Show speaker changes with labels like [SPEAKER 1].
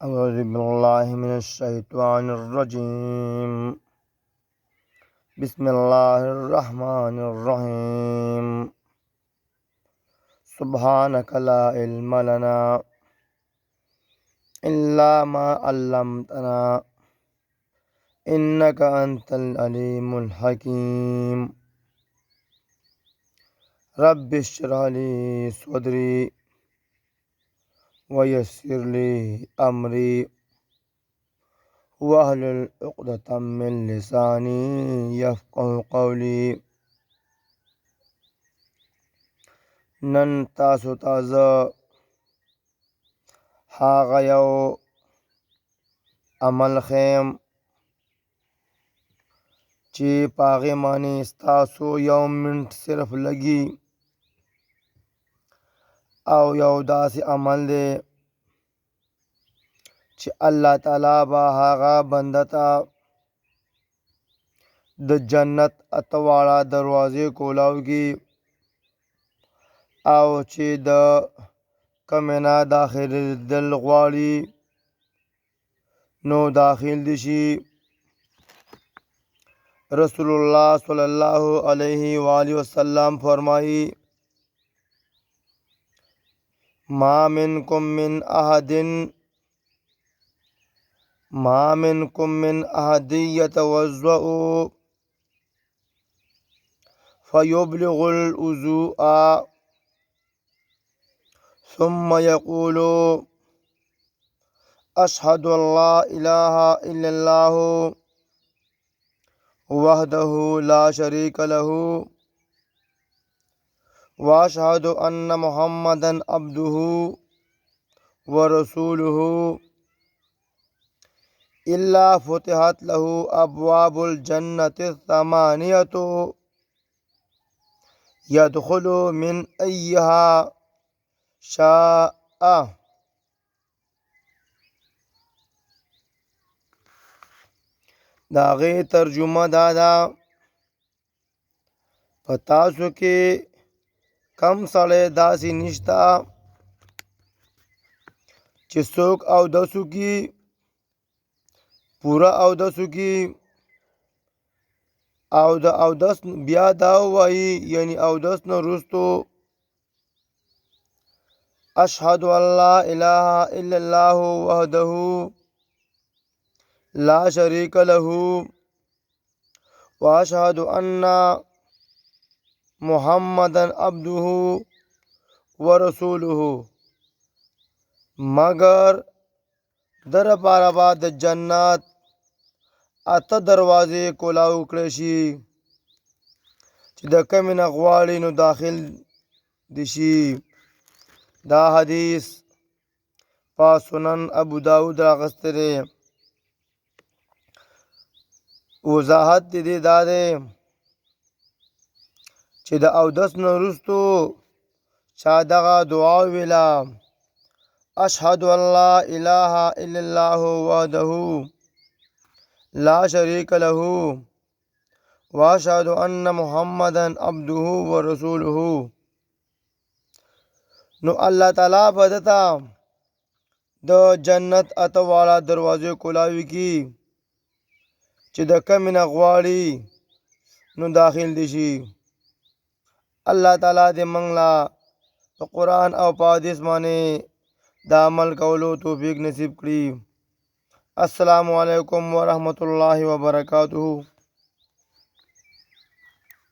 [SPEAKER 1] أعوذ بالله من الشيطان الرجيم. بسم الله الرحمن الرحيم. سبحانك لا علم لنا إلا ما علمتنا إنك أنت العليم الحكيم. رب اشرح لي صدري ويسر لي أمري واحلل عقدة من لساني يفقه قولي. نن تاسو تازه هاغه یو عمل خیم چې پاغه معنی ستاسو یو منټ صرف لګي او یو داسې عمل دی چې الله تعالی به هغه بنده ته د جنت اتواړه دروازې کولاوږي او چې د کومې نه داخلېدل غواړي نو داخل دي شي. رسول الله صلی الله علیه و آله وسلم فرمایي: ما منکم من احد يتوضأ فيبلغ الوضوء ثم يقول أشهد أن لا إله إلا الله وحده لا شريك له وأشهد أن محمدا عبده ورسوله إلا فتحت له أبواب الجنة الثمانية يدخل من أيها شاء. د هغې ترجمه دا ده: په تاسو کې کم سړی داسې نشته چې څوک اودس وکړي، پوره اودس وکړي او د اودس بیا دا ووایي، یعنی اودس نه وروستو: اشهد ان لا اله الا الله وحده لا شريك له واشهد ان محمدا عبده ورسوله. مگر در پاره با د جنت اته دروازې کولاو کړی شي چې د کومې نه غواړي نو داخل دي شي. دا حدیث په سنن ابو داود راغستی دی. وضاحت د دې دا دی چې د اودس نه وروستو چا دغه دعا ویله: اشهد ان لا اله الا الله وحده لا شريك له واشهد ان محمدا عبده ورسوله، نو الله تعالی به دته د جنت اته واړه دروازې کولاوي کی چې د کومې نه غواړي نو داخل دي شي. الله تعالی دې موږ له په قرآن او په حدیث باندې د عمل کولو توفیق نصیب کړي. السلام علیکم ورحمة الله وبرکاته.